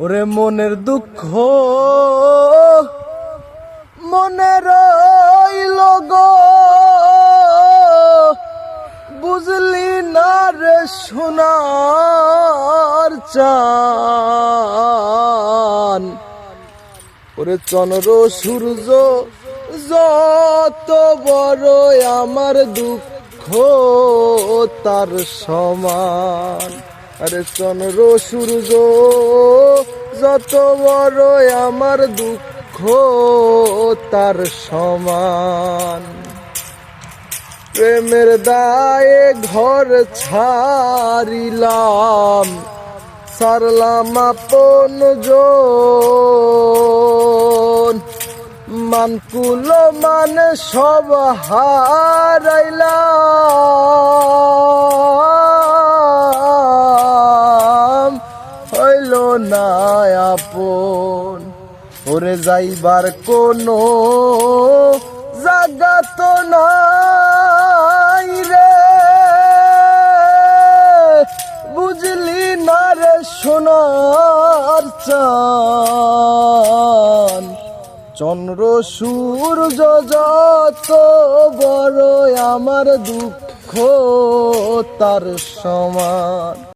ওরে মনের দুঃখ মনে রইল গো, বুঝলি না রে সোনার চান। ওরে চন্দ্র সূর্য যত বড় আমার দুঃখ তার সমান। আরে চন্দ্র সূর্য যত বড় আমার দুঃখ তার সমান। প্রেমের দায়ে ঘর ছাড়িলাম, ছাড়লাম আপন জন, মানকুল মানে সব হারাইলাম, হইল না আপন। ওরে যাইবার কোনো জায়গা তো নাই রে, বুঝলি না রে সোনার চান। চন্দ্র সূর্য যত বড় আমার দুঃখ তার সমান।